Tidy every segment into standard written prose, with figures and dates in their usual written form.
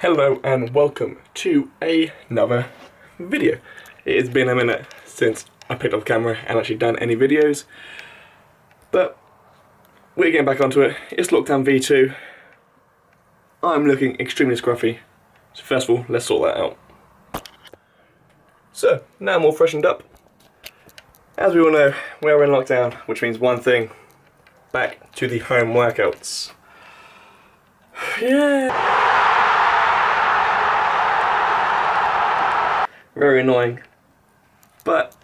Hello and welcome to another video. It has been a minute since I picked up the camera and actually done any videos, but we're getting back onto it. It's Lockdown V2. I'm looking extremely scruffy, so first of all, let's sort that out. So, now I'm all freshened up. As we all know, we're in lockdown, which means one thing, back to the home workouts. Yeah! Very annoying, but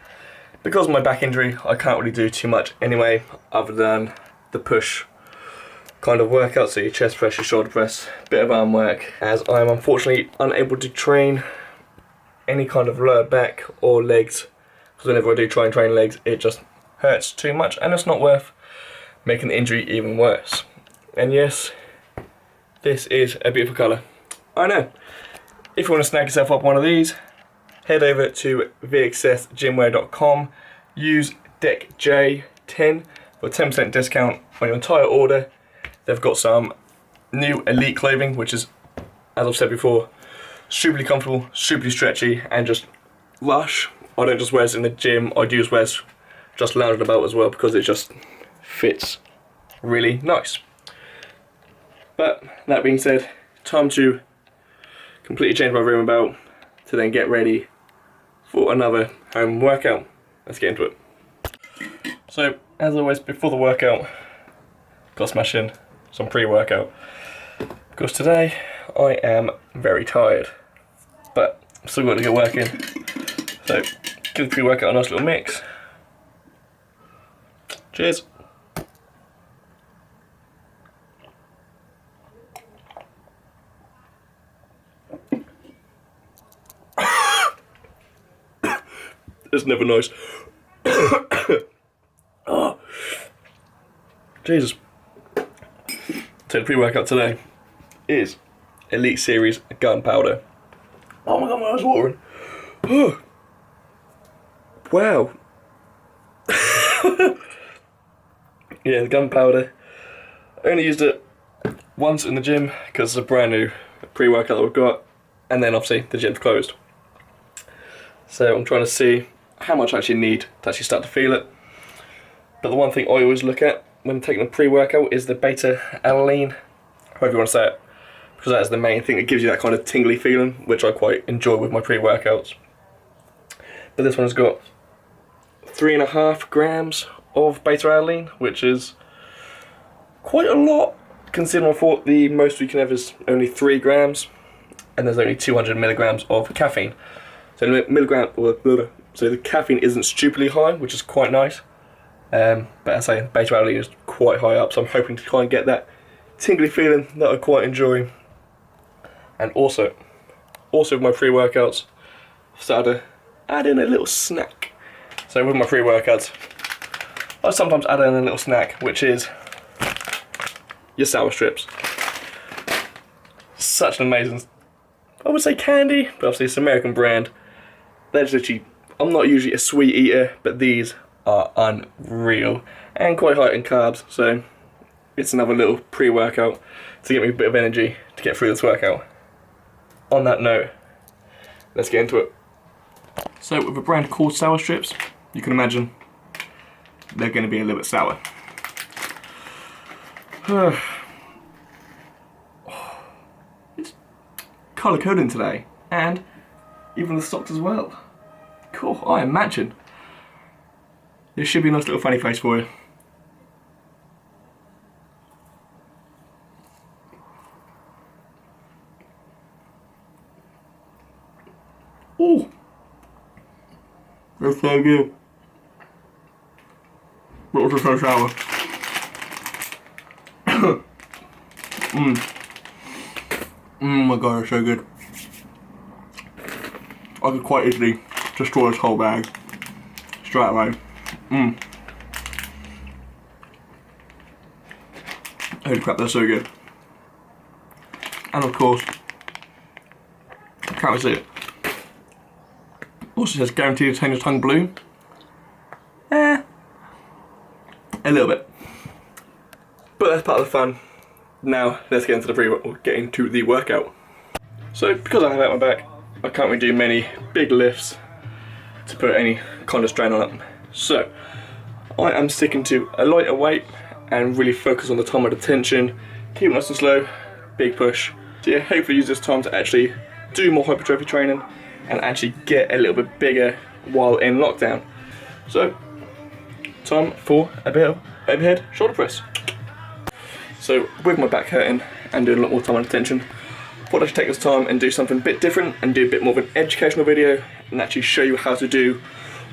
because of my back injury I can't really do too much anyway other than the push kind of workout, so your chest press, your shoulder press, bit of arm work, as I am unfortunately unable to train any kind of lower back or legs, because whenever I do try and train legs it just hurts too much and it's not worth making the injury even worse. And yes, this is a beautiful colour, I know. If you want to snag yourself up one of these, head over to vxsgymwear.com, use DECJ10 for 10% discount on your entire order. They've got some new elite clothing, which is, as I've said before, super comfortable, super stretchy, and just lush. I don't just wear this in the gym, I do just wear this just lounging about as well because it just fits really nice. But that being said, time to completely change my room about to then get ready for another home workout. Let's get into it. So, as always, before the workout, gotta smash in some pre-workout. Because today, I am very tired. But, I've still got to get working. So, give the pre-workout a nice little mix. Cheers. It's never nice. Oh, Jesus. So the pre-workout today is Elite Series Gunpowder. Oh my god, my eyes watering. Oh. Wow. Yeah, the Gunpowder. I only used it once in the gym because it's a brand new pre-workout that we've got, and then obviously the gym's closed. So I'm trying to see how much I actually need to actually start to feel it. But the one thing I always look at when taking a pre-workout is the beta-alanine, however you want to say it, because that is the main thing that gives you that kind of tingly feeling, which I quite enjoy with my pre-workouts. But this one's got 3.5 grams of beta-alanine, which is quite a lot, considering I thought the most we can have is only 3 grams, and there's only 200 milligrams of caffeine. So the caffeine isn't stupidly high, which is quite nice. But as I say, beta-alanine is quite high up, so I'm hoping to try and get that tingly feeling that I quite enjoy. And also with my pre-workouts, I've started to add in a little snack. So with my pre-workouts, I sometimes add in a little snack, which is your sour strips. Such an amazing, I would say candy, but obviously it's an American brand. They're just literally, I'm not usually a sweet eater, but these are unreal and quite high in carbs, so it's another little pre-workout to get me a bit of energy to get through this workout. On that note, let's get into it. So with a brand called Sour Strips, you can imagine they're going to be a little bit sour. It's colour coding today, and even the socks as well. Cool, I imagine this should be a nice little funny face for you. Ooh, that's so good. But also so sour. My god, it's so good. I could quite easily destroy this whole bag straight away. Holy crap, they're so good. And of course, can't we see it? Also says guaranteed to turn your tongue blue. A little bit. But that's part of the fun. Now let's get into the workout. So because I have it on my back, I can't really do many big lifts to put any kind of strain on it. So I am sticking to a lighter weight and really focus on the time of the tension, keep it nice and slow, big push. So yeah, hopefully use this time to actually do more hypertrophy training and actually get a little bit bigger while in lockdown. So time for a bit of overhead shoulder press. So with my back hurting and doing a lot more time under tension, I thought I'd take this time and do something a bit different and do a bit more of an educational video and actually show you how to do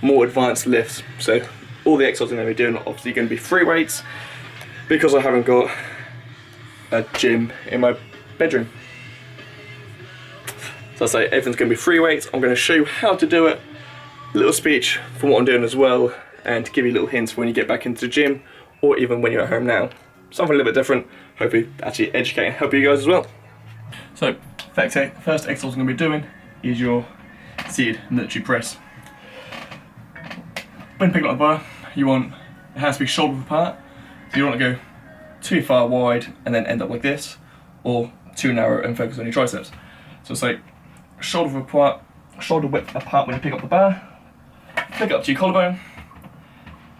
more advanced lifts. So all the exercises I'm going to be doing are obviously going to be free weights because I haven't got a gym in my bedroom. So I say everything's going to be free weights. I'm going to show you how to do it, a little speech from what I'm doing as well, and to give you little hints for when you get back into the gym or even when you're at home now. Something a little bit different, hopefully actually educate and help you guys as well. So, first exercise I'm going to be doing is your seated military press. When picking up a bar, it has to be shoulder apart, so you don't want to go too far wide and then end up like this, or too narrow and focus on your triceps. So it's like shoulder width apart when you pick up the bar, pick up to your collarbone,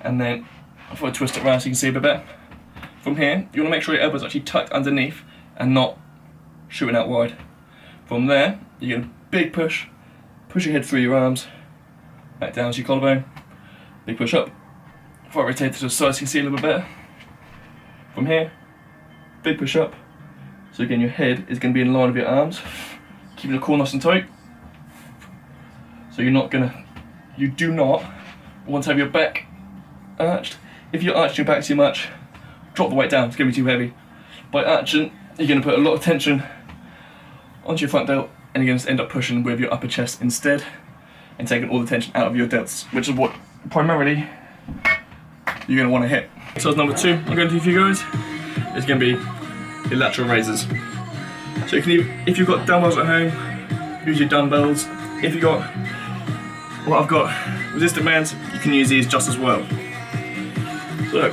and then if I twist it around so you can see a bit better. From here, you want to make sure your elbows are actually tucked underneath and not shooting out wide. From there, you get a big push your head through your arms, back down to your collarbone, big push up. If I rotate to the side so you can see a little bit better. From here, big push up. So again, your head is going to be in line with your arms, keeping the core nice and tight. So you do not want to have your back arched. If you arch your back too much, drop the weight down, it's going to be too heavy. By arching, you're going to put a lot of tension onto your front delt and you're going to end up pushing with your upper chest instead and taking all the tension out of your delts, which is what primarily you're going to want to hit. Exercise number 2 I'm going to do for you guys is going to be your lateral raises. So you can if you've got dumbbells at home, use your dumbbells. If you've got, well, I've got resistant bands, you can use these just as well. So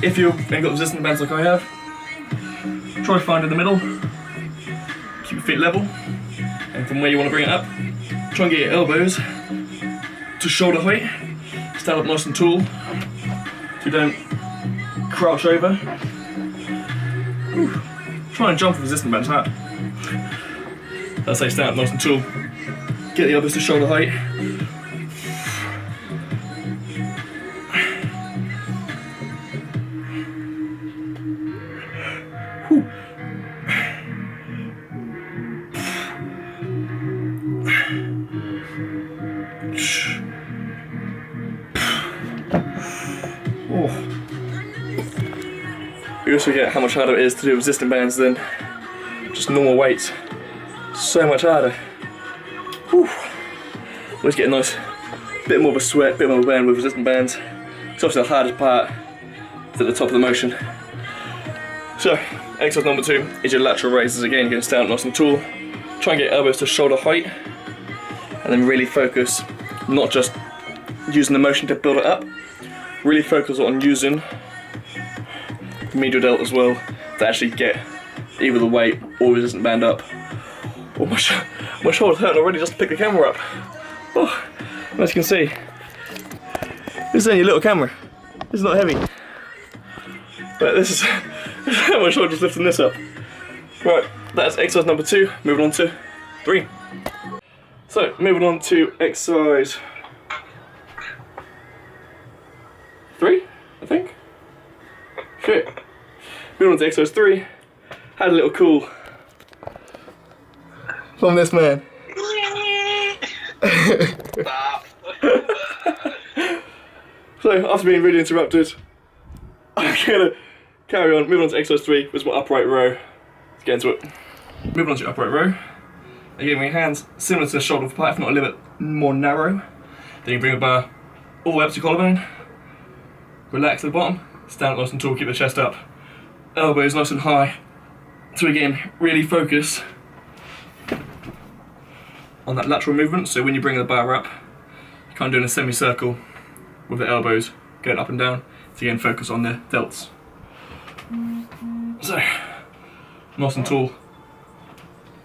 if you've got resistant bands like I have, try to find in the middle, keep your feet level, and from where you want to bring it up, try and get your elbows to shoulder height, stand up nice and tall, so you don't crouch over. Whew. Try and jump with resistant bands hard. That's how you stand up nice and tall, get the elbows to shoulder height. You also forget how much harder it is to do resistant bands than just normal weights. So much harder. Whew. Always get a nice bit more of a sweat, bit more of a burn with resistant bands. It's obviously the hardest part is at the top of the motion. So, exercise number 2 is your lateral raises. Again, you're going to stand up nice and tall. Try and get elbows to shoulder height. And then really focus, not just using the motion to build it up. Really focus on using medial delt as well to actually get either the weight or resistant band up. Oh, my shoulder's hurting already just to pick the camera up. Oh, as you can see, this is only a little camera. It's not heavy. But this is how my shoulder's lifting this up. Right, that's exercise number 2. Moving on to 3. So, moving on to exercise 3, I think. Shit. Moving on to exercise 3. Had a little call from this man. Stop. So, after being really interrupted, I'm gonna carry on. Moving on to exercise 3, which is my upright row. Let's get into it. Moving on to your upright row. Again, with your hands similar to the shoulder part, if not a little bit more narrow. Then you bring the bar all the way up to your collarbone. Relax at the bottom. Stand up nice and tall, keep the chest up. Elbows nice and high. So again, really focus on that lateral movement. So when you bring the bar up, you're kind of doing a semicircle with the elbows going up and down. So again, focus on the delts. So, nice and tall.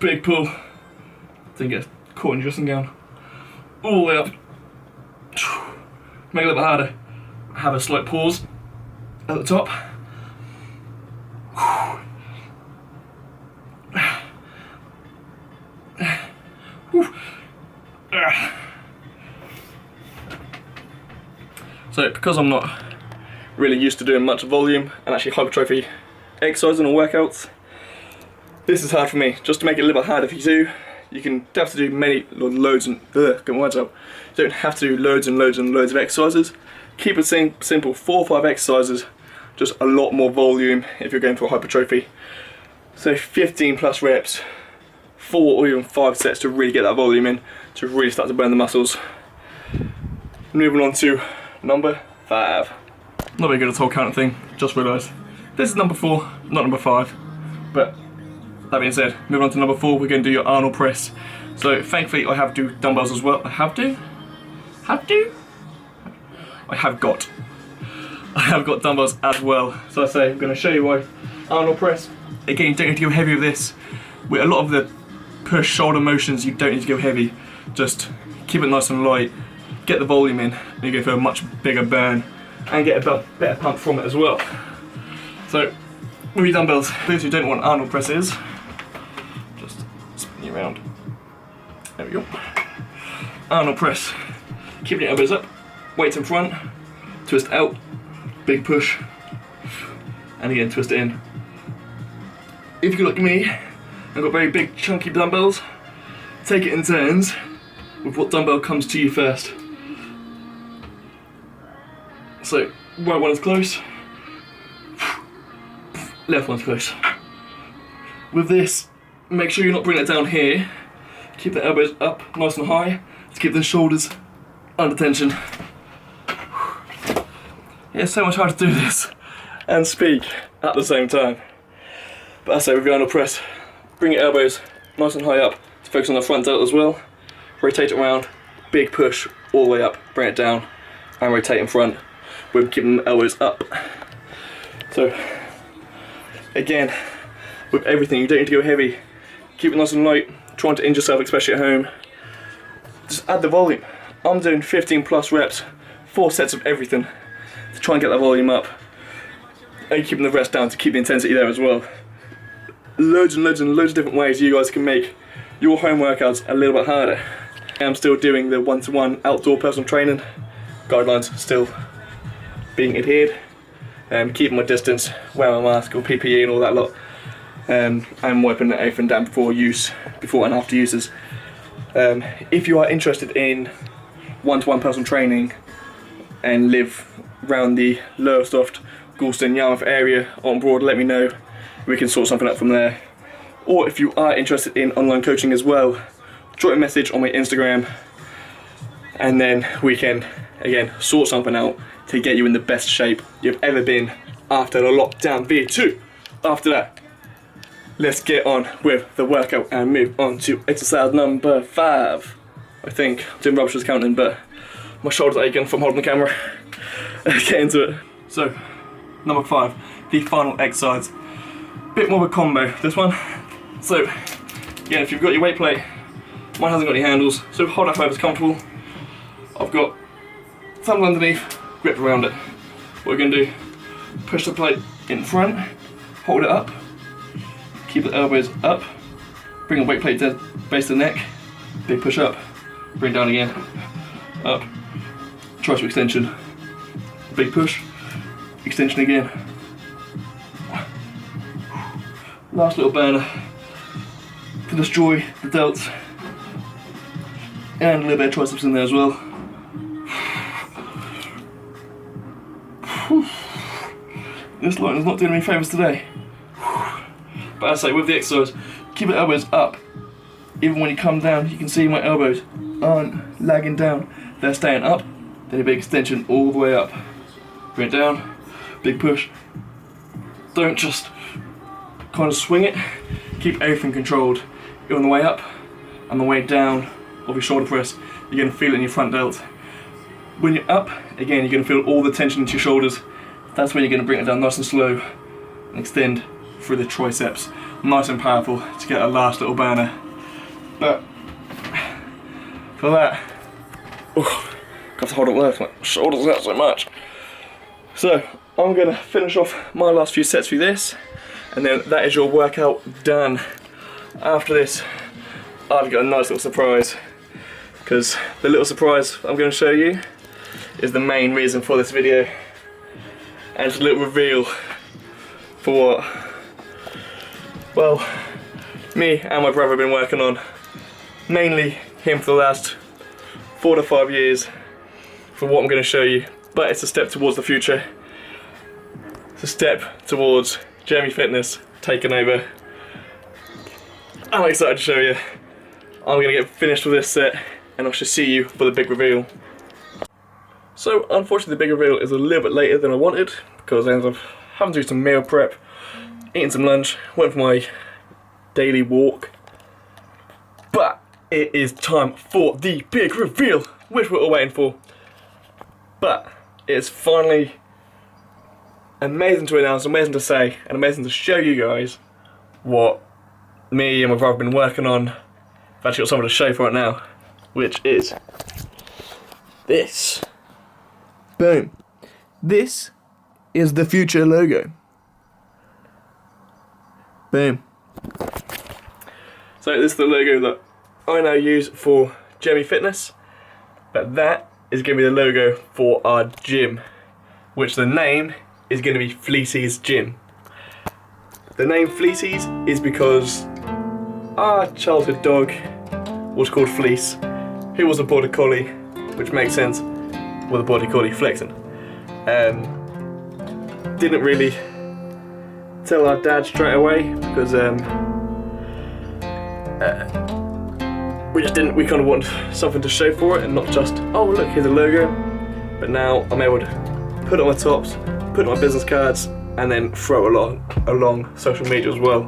big pull, then get caught in your dressing gown, all the way up, make it a little bit harder, have a slight pause at the top, so because I'm not really used to doing much volume and actually hypertrophy exercising or workouts, this is hard for me. Just to make it a little bit harder for you too, you can have to do loads and get my words out. You don't have to do loads and loads and loads of exercises. Keep it simple, 4 or 5 exercises, just a lot more volume if you're going for hypertrophy. So 15 plus reps, 4 or even 5 sets to really get that volume in, to really start to burn the muscles. Moving on to number 5. Not very good at all counting thing, just realised. This is number 4, not number 5. But that being said, moving on to number 4, we're going to do your Arnold press. So thankfully I have to dumbbells as well. I have got dumbbells as well. So I say I'm going to show you why Arnold press. Again, you don't need to go heavy with this. With a lot of the push shoulder motions, you don't need to go heavy. Just keep it nice and light, get the volume in, and you go for a much bigger burn and get a better pump from it as well. So with your dumbbells, those who don't know what Arnold press is, just spin you around. There we go. Arnold press. Keeping your elbows up, weights in front, twist out, big push, and again twist it in. If you look at me, I've got very big chunky dumbbells. Take it in turns with what dumbbell comes to you first. So right one is close, left one's close. With this, make sure you're not bringing it down here. Keep the elbows up nice and high to keep the shoulders under tension. Yeah, it's so much harder to do this and speak at the same time. But I say with your Arnold press, bring your elbows nice and high up to focus on the front delt as well. Rotate it around, big push all the way up, bring it down, and rotate in front. We're keeping the elbows up. So again, with everything, you don't need to go heavy. Keep it nice and light. Trying to injure yourself, especially at home. Just add the volume. I'm doing 15 plus reps, 4 sets of everything to try and get that volume up, and keeping the rest down to keep the intensity there as well. Loads and loads and loads of different ways you guys can make your home workouts a little bit harder. I'm still doing the one-to-one outdoor personal training guidelines, still being adhered, keeping my distance, wearing my mask or PPE and all that lot, and wiping everything down before and after uses. If you are interested in one-to-one personal training and live around the Lowestoft, Gorleston, Yarmouth area on board, let me know. We can sort something out from there. Or if you are interested in online coaching as well, drop a message on my Instagram, and then we can again sort something out to get you in the best shape you've ever been after the lockdown V2. After that, let's get on with the workout and move on to exercise number 5. I think I'm doing rubbish with counting, but my shoulders are aching from holding the camera. Let's get into it. So, number 5, the final exercise. Bit more of a combo, this one. So, again, if you've got your weight plate, mine hasn't got any handles, so hold up whoever's comfortable. I've got thumbs underneath, grip around it. What we're going to do, push the plate in front, hold it up, keep the elbows up, bring the weight plate to the base of the neck, big push up, bring down again, up, tricep extension, big push, extension again. Last little burner to destroy the delts, and a little bit of triceps in there as well. This line is not doing me favours today. But as I say, with the exercise, keep the elbows up. Even when you come down, you can see my elbows aren't lagging down. They're staying up, then a big extension all the way up. Bring it down, big push. Don't just kind of swing it. Keep everything controlled. You're on the way up and the way down of your shoulder press. You're going to feel it in your front delt. When you're up, again, you're going to feel all the tension into your shoulders. That's when you're going to bring it down nice and slow and extend through the triceps. Nice and powerful to get a last little banner. But for that, oh, got to hold up there, my shoulders out so much. So I'm gonna finish off my last few sets through this, and then that is your workout done. After this, I've got a nice little surprise, because the little surprise I'm going to show you is the main reason for this video, and it's a little reveal for what, well, me and my brother have been working on, mainly him for the last 4 to 5 years, for what I'm going to show you. But it's a step towards the future. It's a step towards Jeremy Fitness taking over. I'm excited to show you. I'm going to get finished with this set, and I shall see you for the big reveal. So unfortunately the big reveal is a little bit later than I wanted, because I ended up having to do some meal prep, eating some lunch, went for my daily walk. But it is time for the big reveal, which we're all waiting for. But it's finally amazing to announce, amazing to say, and amazing to show you guys what me and my brother have been working on. I've actually got something to show for it now, which is this. Boom. This is the future logo. Boom. So this is the logo that I now use for Jeremy Fitness, but that is going to be the logo for our gym, which the name is going to be Fleecy's Gym. The name Fleecy's is because our childhood dog was called Fleece, who was a border collie, which makes sense with a border collie flexing. Didn't really tell our dad straight away, because we kind of want something to show for it, and not just, oh look, here's a logo. But now I'm able to put it on my tops, put it on my business cards, and then throw it along social media as well.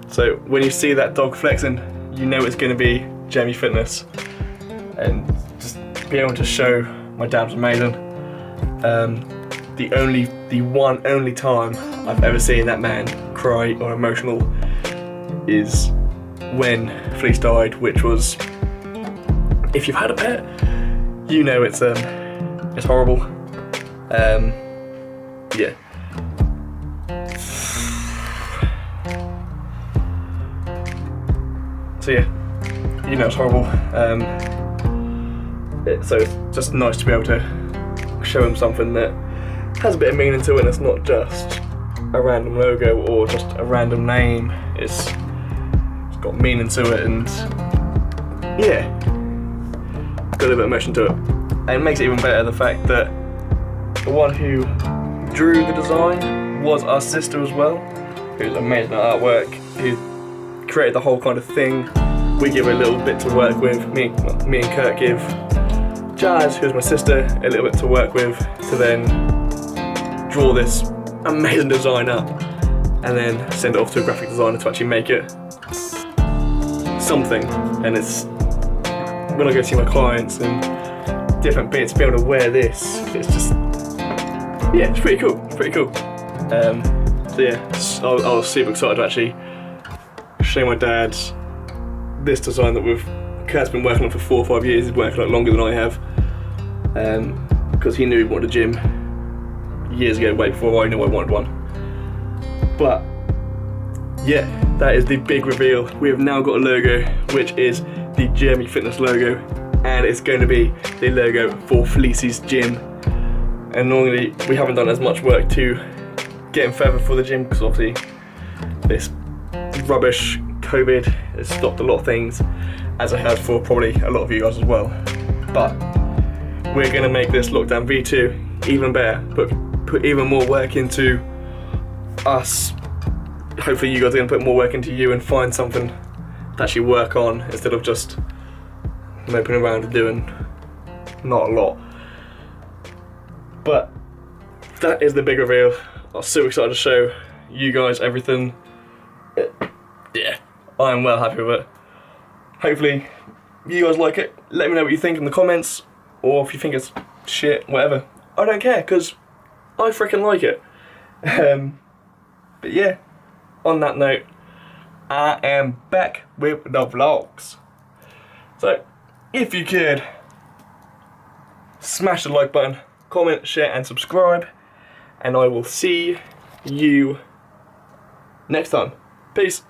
So when you see that dog flexing, you know it's going to be Jeremy Fitness. And just being able to show my dad was amazing. The one only time I've ever seen that man cry or emotional is when Fleece died, which was, if you've had a pet, you know it's horrible. Yeah. So yeah, you know it's horrible. So it's just nice to be able to show him something that has a bit of meaning to it, and it's not just a random logo or just a random name. It's got meaning to it, and yeah, got a little bit of emotion to it. And it makes it even better the fact that the one who drew the design was our sister as well, who's amazing at artwork, who created the whole kind of thing. We give her a little bit to work with. Me and Kurt give Jazz, who's my sister, a little bit to work with to then draw this amazing design up, and then send it off to a graphic designer to actually make it something. And it's, when I go see my clients and different bits, be able to wear this, it's just, yeah, it's pretty cool. It's pretty cool. So yeah, I was super excited to actually show my dad this design that Kurt's been working on for 4 or 5 years. He's working on it longer than I have, because he knew he wanted a gym years ago, way before I knew I wanted one. But yeah, that is the big reveal. We have now got a logo, which is the Jeremy Fitness logo, and it's going to be the logo for Fleecy's Gym. And normally we haven't done as much work to getting further for the gym, because obviously this rubbish COVID has stopped a lot of things, as it has for probably a lot of you guys as well. But we're going to make this Lockdown V2 even better, put even more work into us. Hopefully you guys are going to put more work into you and find something to actually work on, instead of just moping around and doing not a lot. But that is the big reveal. I'm super excited to show you guys everything. Yeah, I'm well happy with it. Hopefully you guys like it. Let me know what you think in the comments, or if you think it's shit, whatever. I don't care, because I freaking like it. But yeah, on that note, I am back with the vlogs. So, if you could smash the like button, comment, share and subscribe, and I will see you next time. Peace.